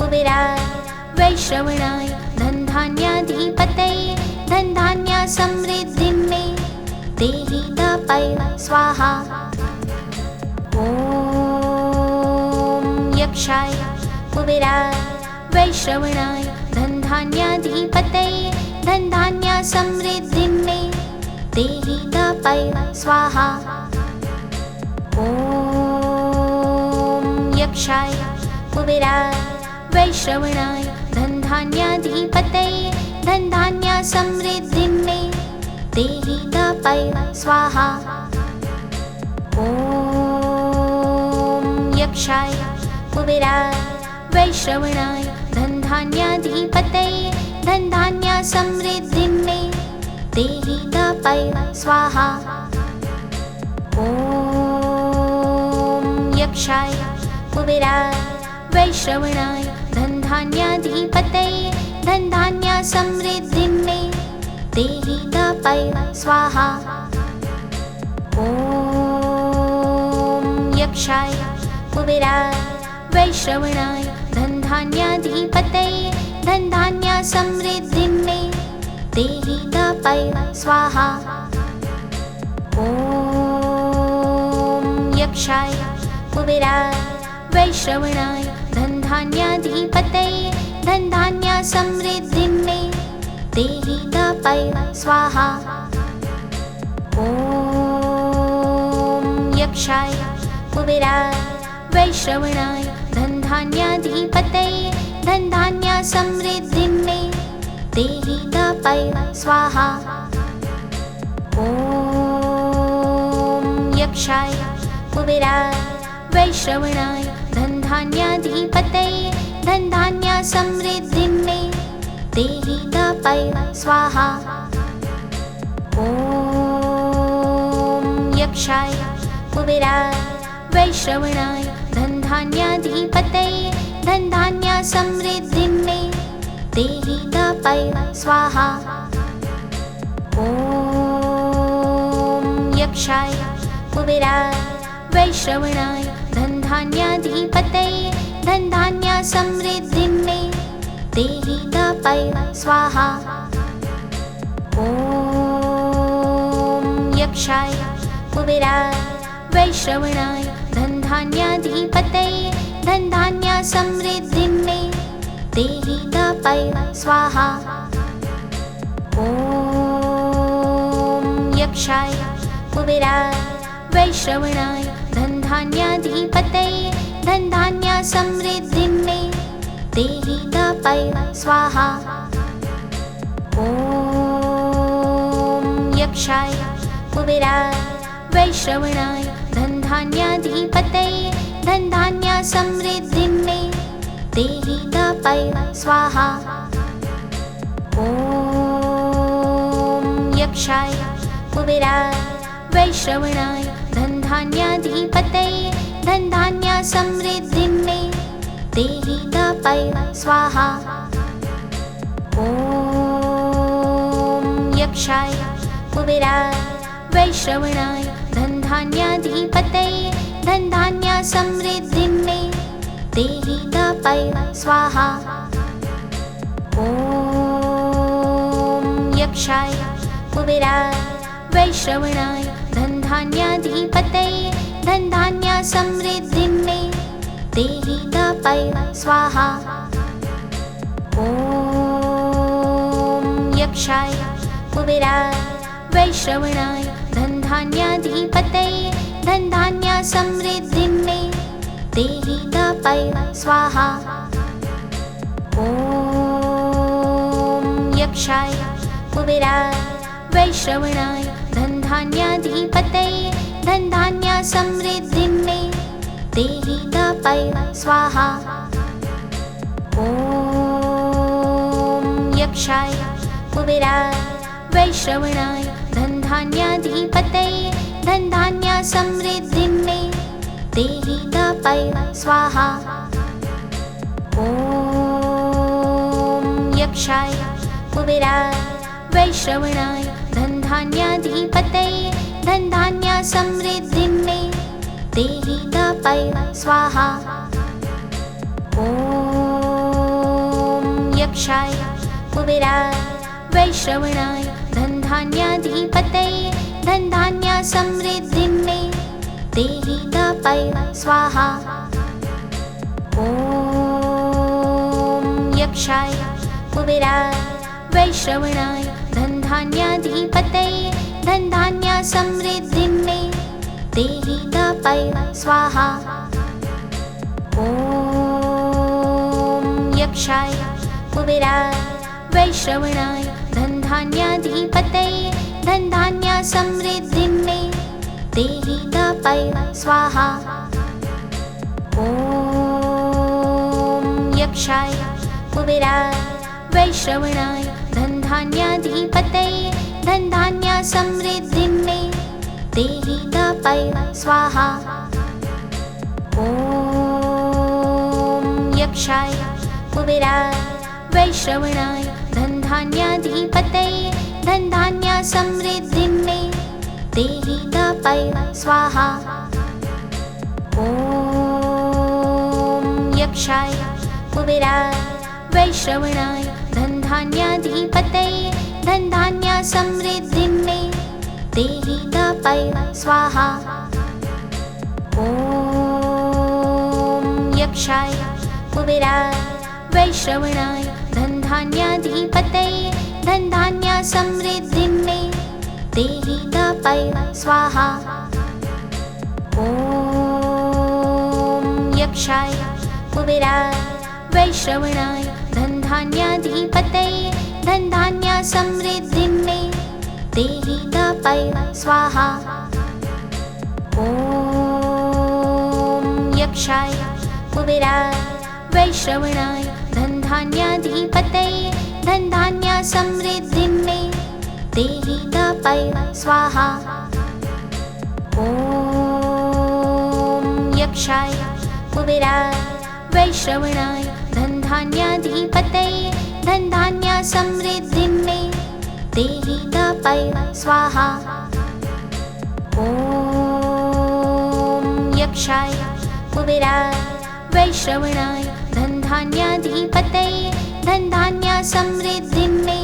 कुबेराय वैश्रवणाय धनधान्याधिपतये धनधान्य समृद्धिं मे देहि तपय स्वाहा। ॐ यक्षाय कुबेराय वैश्रवणाय धनधान्याधिपतये धनधान्य समृद्धिं मे देहि तपय स्वाहा। ॐ यक्षाय कुबेराय वैश्रवणाय धनधान्याधिपतये धनधान्य समृद्धिं मे देहि तपय स्वाहा। ॐ यक्षाय कुबेराय वैश्रवणाय धनधान्याधिपतये धनधान्य समृद्धिं मे देहि तपय स्वाहा। ॐ यक्षाय कुबेराय वैश्रवणाय धनधान्याधिपतये धनधान्य समृद्धिं मे देहि तपय स्वाहा। ॐ यक्षाय कुबेराय वैश्रवणाय धनधान्याधिपतये धनधान्य समृद्धिं मे देहि तपय स्वाहा। ॐ यक्षाय कुबेराय वैश्रवणाय धनधान्याधिपतये धनधान्य समृद्धिं मे देहि तपय स्वाहा। ॐ यक्षाय कुबेराय वैश्रवणाय धनधान्याधिपतये धनधान्य समृद्धिं मे देहि तपय स्वाहा। ॐ यक्षाय कुबेराय वैश्रवणाय धनधान्याधिपतये धनधान्य समृद्धिं मे देहि तपय स्वाहा। ॐ यक्षाय कुबेराय वैश्रवणाय धनधान्याधिपतये धनधान्य समृद्धिं मे देहि तपय स्वाहा। ॐ यक्षाय कुबेराय वैश्रवणाय धनधान्याधिपतये धनधान्य समृद्धिं मे देहि तपय स्वाहा। ॐ यक्षाय कुबेराय वैश्रवणाय धनधान्याधिपतये धनधान्य समृद्धिं मे देहि तपय स्वाहा। ॐ यक्षाय कुबेराय वैश्रवणाय धनधान्याधिपतये धनधान्य समृद्धिं मे देहि तपय स्वाहा। ॐ यक्षाय कुबेराय वैश्रवणाय धनधान्याधिपतये धनधान्य समृद्धिं मे देहि तपय स्वाहा। ॐ यक्षाय कुबेराय वैश्रवणाय धनधान्याधिपतये धनधान्य समृद्धिं मे देहि तपय स्वाहा। ॐ यक्षाय कुबेराय वैश्रवणाय धनधान्याधिपतये धनधान्य समृद्धिं मे देहि तपय स्वाहा। ॐ यक्षाय कुबेराय वैश्रवणाय धनधान्याधिपतये धनधान्य समृद्धिं मे देहि तपय स्वाहा। ॐ यक्षाय कुबेराय वैश्रवणाय धनधान्याधिपतये धनधान्य समृद्धिं मे देहि तपय स्वाहा। ॐ यक्षाय कुबेराय वैश्रवणाय धनधान्याधिपतये धनधान्य समृद्धिं मे देहि तपय स्वाहा। ॐ यक्षाय कुबेराय वैश्रवणाय धनधान्याधिपतये धनधान्य समृद्धिं मे देहि तपय स्वाहा। ॐ यक्षाय कुबेराय वैश्रवणाय धनधान्याधिपतये धनधान्य समृद्धिं मे देहि तपय स्वाहा। ॐ यक्षाय कुबेराय वैश्रवणाय धनधान्याधिपतये धनधान्यसमृद्धिं मे देहि दापय स्वाहा। ॐ यक्षाय कुबेराय वैश्रवणाय धनधान्याधिपतये धनधान्यसमृद्धिं मे देहि दापय स्वाहा। ॐ यक्षाय कुबेराय वैश्रवणाय धनधान्याधिपतये धनधान्यसमृद्धिं मे देहि दापय स्वाहा। ॐ यक्षाय कुबेराय वैश्रवणाय धनधान्याधिपतये धनधान्यसमृद्धिं मे देहि दापय स्वाहा। ॐ यक्षाय कुबेराय वैश्रवणाय धनधान्याधिपतये धनधान्यसमृद्धिं मे देहि दापय स्वाहा। ॐ यक्षाय कुबेराय वैश्रवणाय धनधान्याधिपतये धनधान्यसमृद्धिं मे देहि दापय स्वाहा। ॐ यक्षाय कुबेराय वैश्रवणाय धनधान्याधिपतये धनधान्यसमृद्धिं मे देहि दापय स्वाहा। ॐ यक्षाय कुबेराय वैश्रवणाय धनधान्याधिपतये धनधान्यसमृद्धिं मे देहि दापय स्वाहा। ॐ यक्षाय कुबेराय वैश्रवणाय धनधान्याधिपतये धनधान्यसमृद्धिं मे देहि दापय स्वाहा। ॐ यक्षाय कुबेराय वैश्रवणाय धनधान्याधिपतये धनधान्यसमृद्धिं मे देहि दापय स्वाहा। ॐ यक्षाय कुबेराय वैश्रवणाय धनधान्याधिपतये धनधान्यसमृद्धिं मे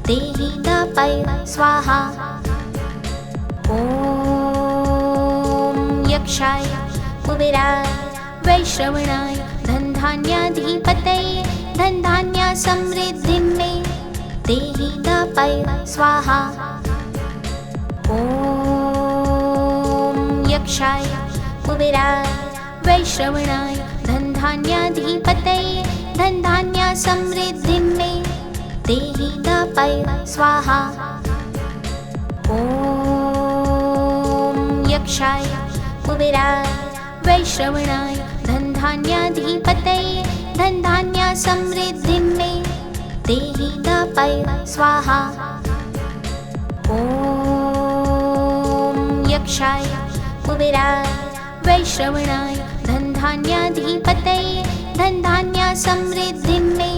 देहि दापय स्वाहा। ॐ यक्षाय कुबेराय वैश्रवणाय धनधान्याधिपतये धनधान्यसमृद्धिं मे देहि दापय स्वाहा। ॐ यक्षाय कुबेराय वैश्रवणाय धनधान्याधिपतये धनधान्यसमृद्धिं मे देहि दापय स्वाहा। ॐ यक्षाय कुबेराय वैश्रवणाय धनधान्याधिपतये धनधान्यसमृद्धिं मे देहि दापय स्वाहा। ॐ यक्षाय कुबेराय वैश्रवणाय धनधान्याधिपतये धनधान्यसमृद्धिं मे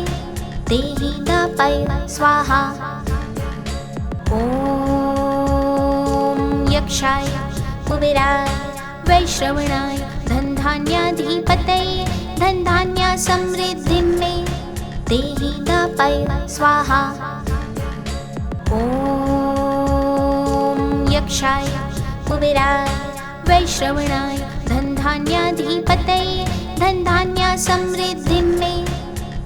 देहि दापय स्वाहा। ॐ यक्षाय कुबेराय वैश्रवणाय धनधान्याधिपतये धनधान्यसमृद्धिं मे देहि दापय स्वाहा। ॐ यक्षाय कुबेराय वैश्रवणाय धनधान्याधिपतये धनधान्यसमृद्धिं मे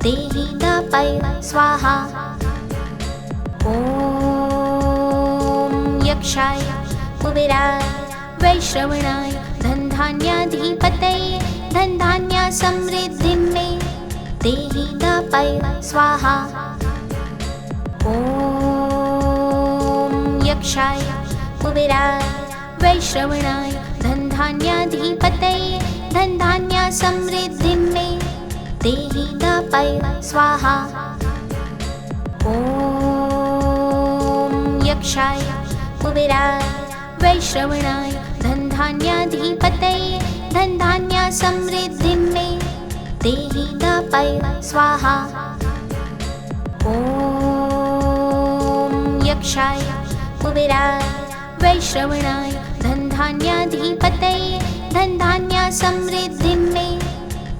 देहि दापय स्वाहा। ॐ यक्षाय कुबेराय वैश्रवणाय धनधान्याधिपतये धनधान्यसमृद्धिं मे देहि दापय स्वाहा। ॐ यक्षाय कुबेराय वैश्रवणाय धनधान्याधिपतये धनधान्यसमृद्धिं मे देहि दापय स्वाहा। ॐ यक्षाय कुबेराय वैश्रवणाय धनधान्याधिपतये धनधान्यसमृद्धिं मे देहि दापय स्वाहा। ॐ यक्षाय कुबेराय वैश्रवणाय धनधान्याधिपतये धनधान्यसमृद्धिं मे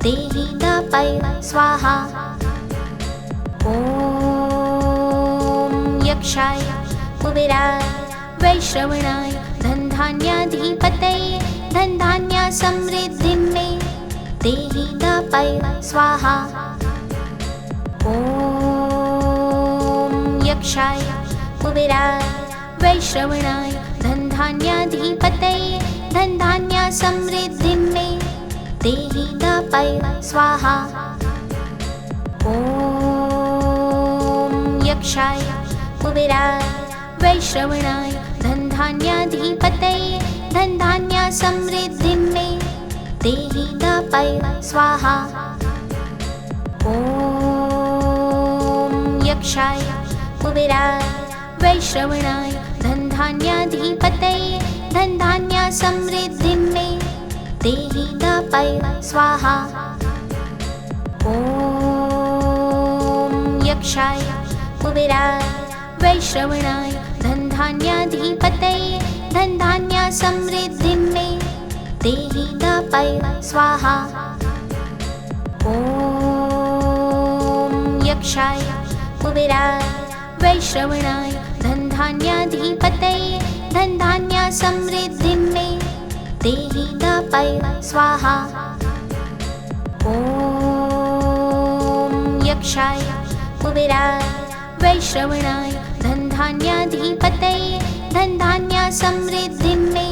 देहि दापय स्वाहा। ॐ ॐ यक्षाय कुबेराय वैश्रवणाय धनधान्याधिपतये धनधान्यसमृद्धिं मे देहि दापय स्वाहा। ॐ यक्षाय कुबेराय वैश्रवणाय धनधान्याधिपतये धनधान्यसमृद्धिं मे देहि दापय स्वाहा। ॐ यक्षाय कुबेराय वैश्रवणाय धनधान्याधिपतये धनधान्यसमृद्धिं मे देहि दापय स्वाहा। ॐ यक्षाय कुबेराय वैश्रवणाय धनधान्याधिपतये धनधान्यसमृद्धिं मे देहि दापय स्वाहा। ॐ यक्षाय कुबेराय वैश्रवणाय धनधान्याधिपतये धनधान्यसमृद्धिं मे देहि दापय स्वाहा। ॐ यक्षाय कुबेराय वैश्रवणाय धनधान्याधिपतये धनधान्यसमृद्धिं मे देहि दापय स्वाहा। ॐ यक्षाय कुबेराय वैश्रवणाय धनधान्याधिपतये धनधान्यसमृद्धिं मे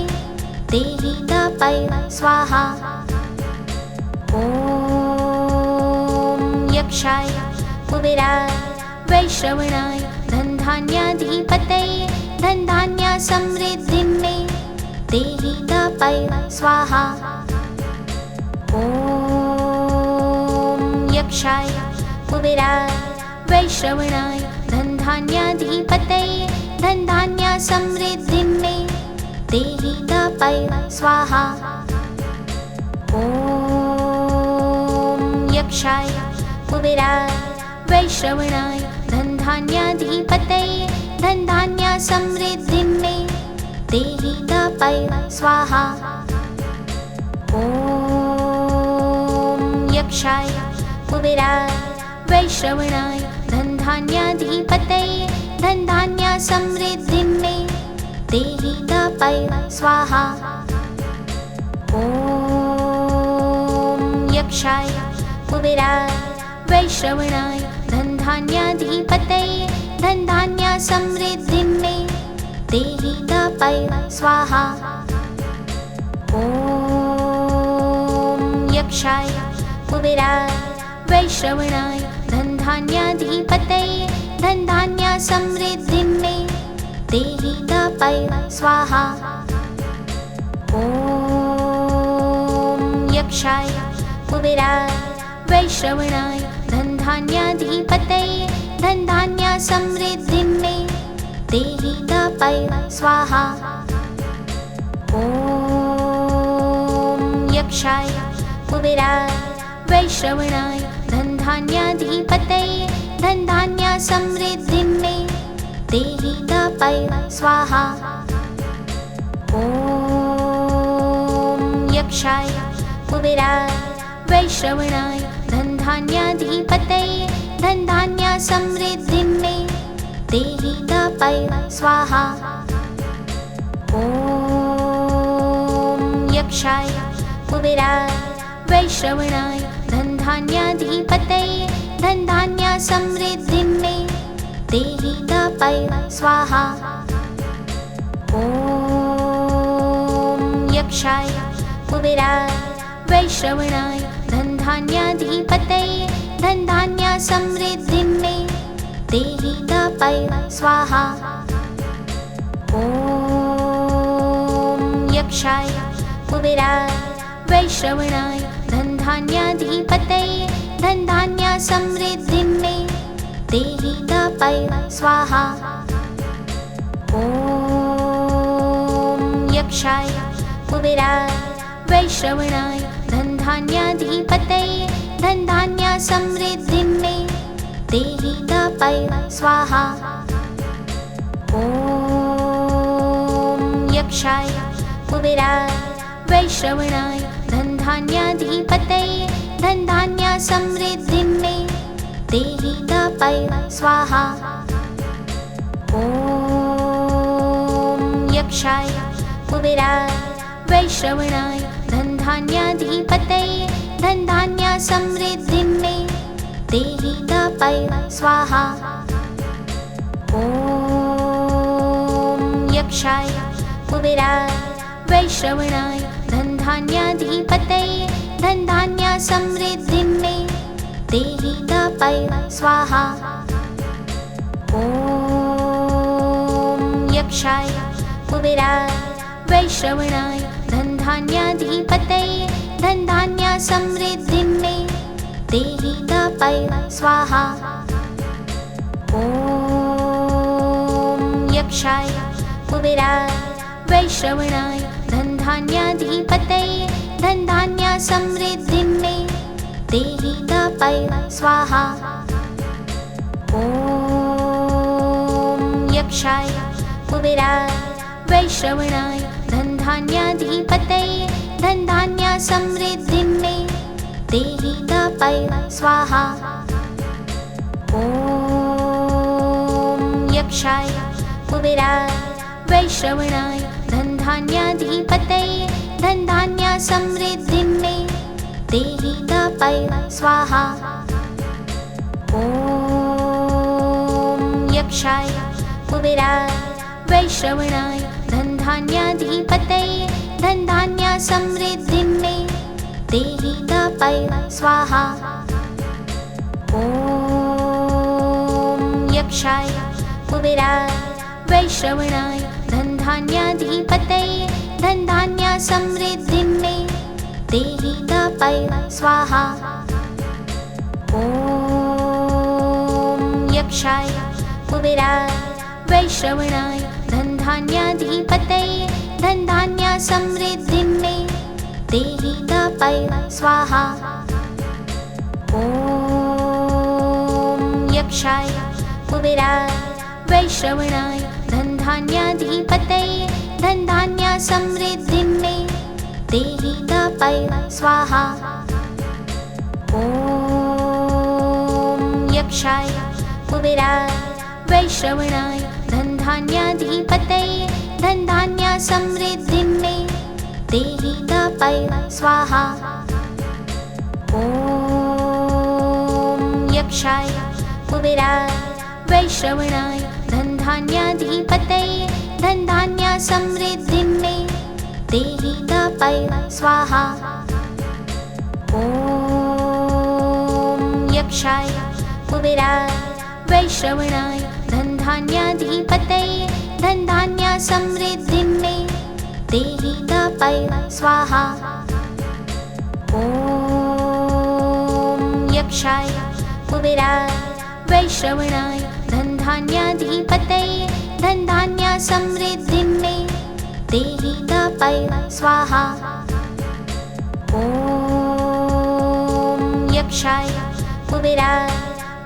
देहि दापय स्वाहा। ॐ यक्षाय कुबेराय वैश्रवणाय धनधान्याधिपतये धनधान्यसमृद्धिं मे देहि दापय स्वाहा। ॐ यक्षाय कुबेराय वैश्रवणाय धनधान्याधिपतये धनधान्यसमृद्धिं मे देहि दापय स्वाहा। ॐ यक्षाय कुबेराय वैश्रवणाय धनधान्याधिपतये धनधान्यसमृद्धिं मे देहि दापय स्वाहा। ॐ यक्षाय कुबेराय वैश्रवणाय धनधान्याधिपतये धनधान्यसमृद्धिं मे देहि दापय स्वाहा। ॐ यक्षाय कुबेराय वैश्रवणाय धनधान्याधिपतये धनधान्यसमृद्धिं मे देहि दापय स्वाहा। ॐ यक्षाय कुबेराय वैश्रवणाय धनधान्याधिपतये धनधान्यसमृद्धिं मे देहि दापय स्वाहा। ॐ यक्षाय कुबेराय वैश्रवणाय धनधान्याधिपतये धनधान्यसमृद्धिं मे देहि दापय स्वाहा। ॐ यक्षाय कुबेराय वैश्रवणाय धनधान्याधिपतये धनधान्यसमृद्धिं मे देहि दापय स्वाहा। ॐ यक्षाय कुबेराय वैश्रवणाय धनधान्याधिपतये धनधान्यसमृद्धिं मे देहि दापय स्वाहा। ॐ यक्षाय कुबेराय वैश्रवणाय धनधान्याधिपतये धनधान्यसमृद्धिं मे देहि दापय स्वाहा। ॐ यक्षाय कुबेराय वैश्रवणाय धनधान्याधिपतये धनधान्यसमृद्धिं मे देहि दापय स्वाहा। ॐ यक्षाय कुबेराय वैश्रवणाय धनधान्याधिपतये धनधान्यसमृद्धिं मे देहि दापय स्वाहा। ॐ यक्षाय कुबेराय वैश्रवणाय धनधान्याधिपतये धनधान्यसमृद्धिं मे देहि दापय स्वाहा। ॐ यक्षाय कुबेराय वैश्रवणाय धनधान्याधिपतये धनधान्यसमृद्धिं मे देहि दापय स्वाहा। ॐ यक्षाय कुबेराय वैश्रवणाय धनधान्याधिपतये धनधान्यसमृद्धिं मे देहि दापय स्वाहा। ॐ यक्षाय कुबेराय वैश्रवणाय धनधान्याधिपतये धनधान्यसमृद्धिं मे देहि दापय स्वाहा। ॐ यक्षाय कुबेराय वैश्रवणाय धनधान्याधिपतये धनधान्यसमृद्धिं मे देहि दापय स्वाहा। ॐ यक्षाय कुबेराय वैश्रवणाय धनधान्याधिपतये धनधान्यसमृद्धिं मे देहि दापय स्वाहा। ॐ यक्षाय कुबेराय वैश्रवणाय धनधान्याधिपतये धनधान्यसमृद्धिं मे देहि दापय स्वाहा। ॐ यक्षाय कुबेराय वैश्रवणाय धनधान्याधिपतये धनधान्यसमृद्धिं मे देहि दापय स्वाहा। ॐ यक्षाय कुबेराय वैश्रवणाय धनधान्याधिपतये धनधान्यसमृद्धिं मे देहि दापय स्वाहा। ॐ यक्षाय कुबेराय वैश्रवणाय धनधान्याधिपतये धनधान्यसमृद्धिं मे देहि दापय स्वाहा। ॐ यक्षाय कुबेराय वैश्रवणाय धनधान्याधिपतये धनधान्यसमृद्धिं मे देहि दापय स्वाहा। ॐ यक्षाय कुबेराय वैश्रवणाय धनधान्याधिपतये धनधान्यसमृद्धिं मे देहि दापय स्वाहा। ॐ यक्षाय कुबेराय वैश्रवणाय धनधान्याधिपतये धनधान्यसमृद्धिं मे देहि दापय स्वाहा। ॐ यक्षाय कुबेराय वैश्रवणाय धनधान्याधिपतये धनधान्यसमृद्धिं मे देहि दापय स्वाहा। ॐ यक्षाय कुबेराय वैश्रवणाय धनधान्याधिपतये धनधान्यसमृद्धिं मे देहि दापय स्वाहा। ॐ यक्षाय कुबेराय वैश्रवणाय धनधान्याधिपतये धनधान्यसमृद्धिं मे देहि दापय स्वाहा। ॐ यक्षाय कुबेराय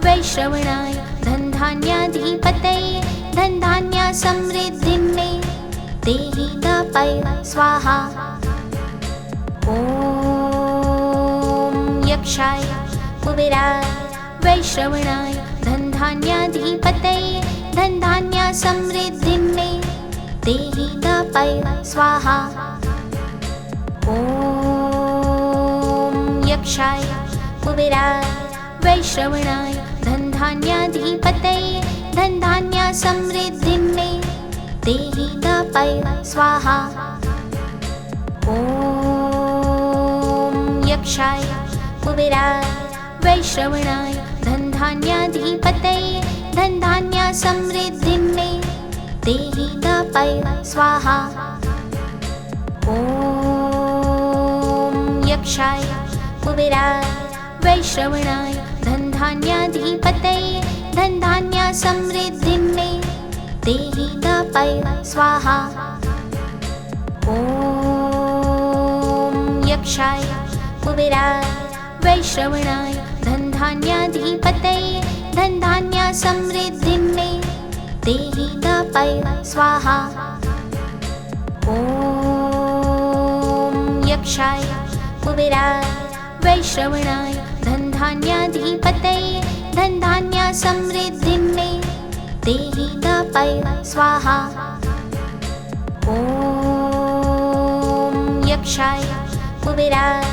वैश्रवणाय धनधान्याधिपतये धनधान्यसमृद्धिं मे देहि दापय स्वाहा। ॐ यक्षाय कुबेराय वैश्रवणाय धनधान्याधिपतये धनधान्यसमृद्धिं मे देहि दापय स्वाहा। ॐ यक्षाय कुबेराय वैश्रवणाय धनधान्याधिपतये धनधान्यसमृद्धिं मे देहि दापय स्वाहा। ॐ यक्षाय कुबेराय वैश्रवणाय धनधान्याधिपतये धनधान्यसमृद्धिं मे देहि दापय स्वाहा। ॐ यक्षाय कुबेराय वैश्रवणाय धनधान्याधिपतये धनधान्यसमृद्धिं मे देहि दापय स्वाहा। ॐ यक्षाय कुबेराय वैश्रवणाय धनधान्याधिपतये धनधान्यसमृद्धिं मे देहि दापय स्वाहा। ॐ यक्षाय कुबेराय वैश्रवणाय धनधान्याधिपतये धनधान्य समृद्धि मे देहि तपय स्वाहा। ॐ यक्षाय कुबेराय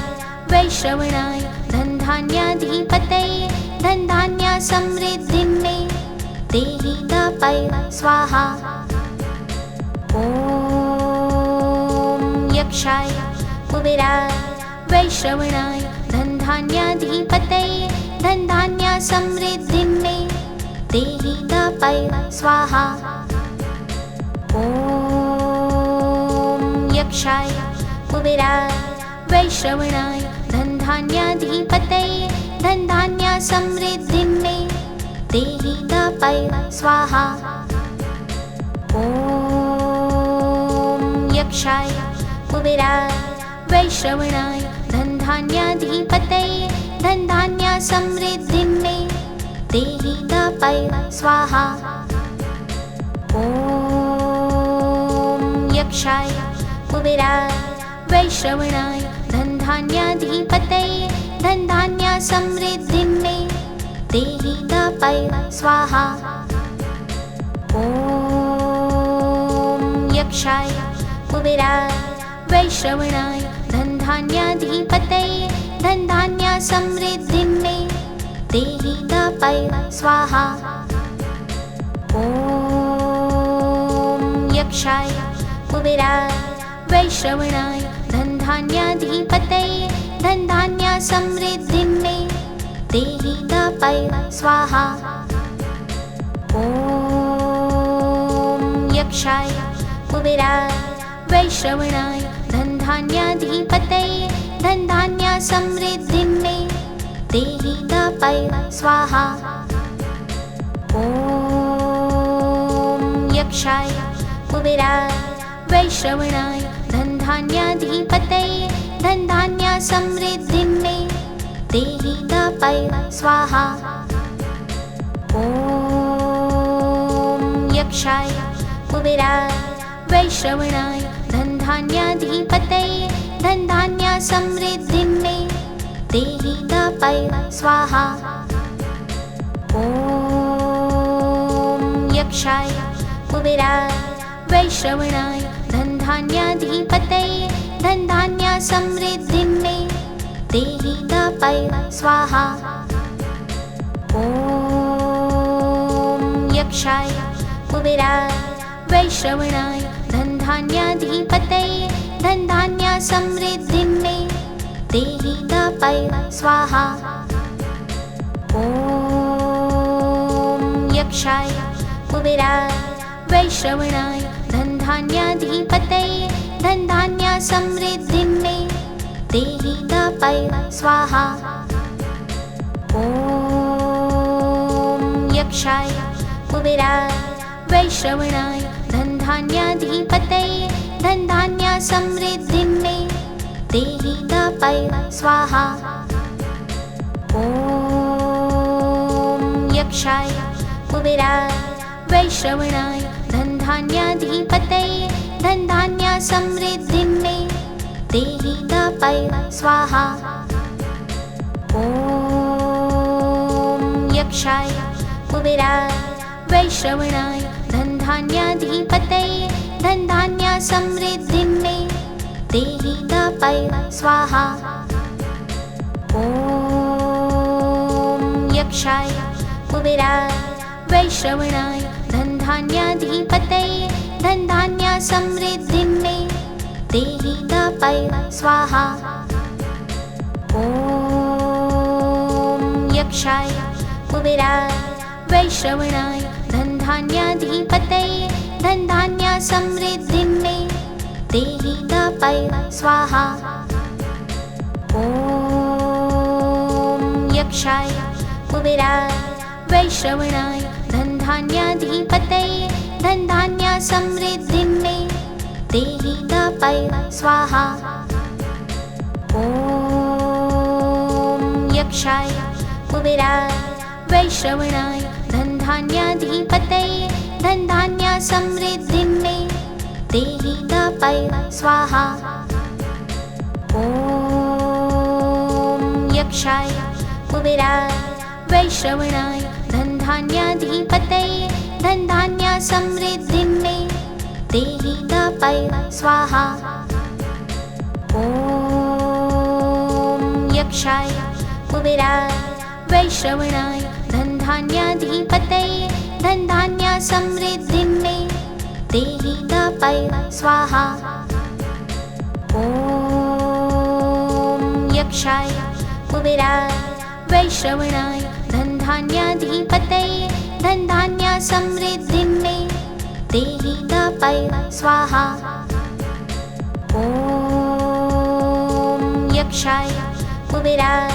वैश्रवणाय धनधान्याधिपतये धनधान्य समृद्धि मे देहि तपय स्वाहा। ॐ यक्षाय कुबेराय वैश्रवणाय धनधान्याधिपतये धनधान्य समृद्धि मे देहि तपय स्वाहा। ॐ यक्षाय कुबेराय वैश्रवणाय धनधान्याधिपतये धनधान्य समृद्धि मे देहि तपय स्वाहा। ॐ यक्षाय कुबेराय वैश्रवणाय धनधान्याधिपतये धनधान्य समृद्धि मे देहि तपय स्वाहा। ॐ यक्षाय कुबेराय वैश्रवणाय धनधान्याधिपतये धनधान्य समृद्धि मे देहि तपय स्वाहा। ॐ यक्षाय कुबेराय वैश्रवणाय धनधान्याधिपतये धनधान्य समृद्धि मे देहि तपय स्वाहा। ॐ यक्षाय कुबेराय वैश्रवणाय धनधान्याधिपतये धनधान्य समृद्धि मे देहि तपय स्वाहा। ॐ यक्षाय कुबेराय वैश्रवणाय धनधान्याधिपतये धनधान्य समृद्धि मे देहि तपय स्वाहा। ॐ यक्षाय कुबेराय वैश्रवणाय धनधान्याधिपतये धनधान्य समृद्धि मे देहि तपय स्वाहा। ॐ यक्षाय कुबेराय वैश्रवणाय धनधान्याधिपतये धनधान्य समृद्धि मे देहि तपय स्वाहा। ॐ यक्षाय कुबेराय वैश्रवणाय धनधान्याधिपतये धनधान्य समृद्धि मे देहि तपय स्वाहा। ॐ यक्षाय कुबेराय वैश्रवणाय धनधान्याधिपतये धनधान्य समृद्धि मे देहि तपय स्वाहा। ॐ यक्षाय कुबेराय वैश्रवणाय धनधान्याधिपतये धनधान्य समृद्धि मे देहि तपय स्वाहा। ॐ यक्षाय कुबेराय वैश्रवणाय धनधान्याधिपतये धनधान्य समृद्धि मे देहि तपय स्वाहा। ॐ यक्षाय कुबेराय वैश्रवणाय धनधान्याधिपतये धनधान्य समृद्धि मे देहि तपय स्वाहा। ॐ यक्षाय कुबेराय वैश्रवणाय धनधान्याधिपतये धनधान्य समृद्धि मे देहि तपय स्वाहा। ॐ यक्षाय कुबेराय वैश्रवणाय धनधान्याधिपतये धनधान्य समृद्धि मे देहि तपय स्वाहा। ॐ यक्षाय कुबेराय वैश्रवणाय धनधान्याधिपतये धनधान्य समृद्धि मे देहि तपय स्वाहा। ॐ यक्षाय कुबेराय वैश्रवणाय धनधान्याधिपतये धनधान्य समृद्धि मे देहि तपय स्वाहा। ॐ यक्षाय कुबेराय वैश्रवणाय धनधान्याधिपतये धनधान्य समृद्धि मे देहि तपय स्वाहा। ॐ यक्षाय कुबेराय वैश्रवणाय धनधान्याधिपतये धनधान्य समृद्धि मे देहि दापय स्वाहा। ॐ यक्षाय कुबेराय वैश्रवणाय धनधान्याधिपतये धनधान्य समृद्धि मे देहि दापय स्वाहा। ॐ यक्षाय कुबेराय वैश्रवणाय धनधान्याधिपतये धनधान्य समृद्धि मे देहि दापय स्वाहा। ॐ यक्षाय कुबेराय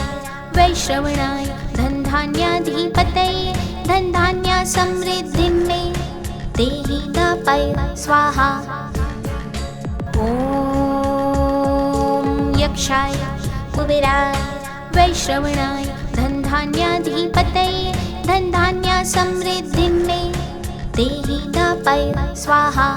वैश्रवणाय धनधान्याधिपतये धनधान्य समृद्धि मे देहि दापय स्वाहा। ॐ यक्षाय कुबेराय वैश्रवणाय धनधान्याधिपतये धनधान्य समृद्धि मे देहि दापय स्वाहा।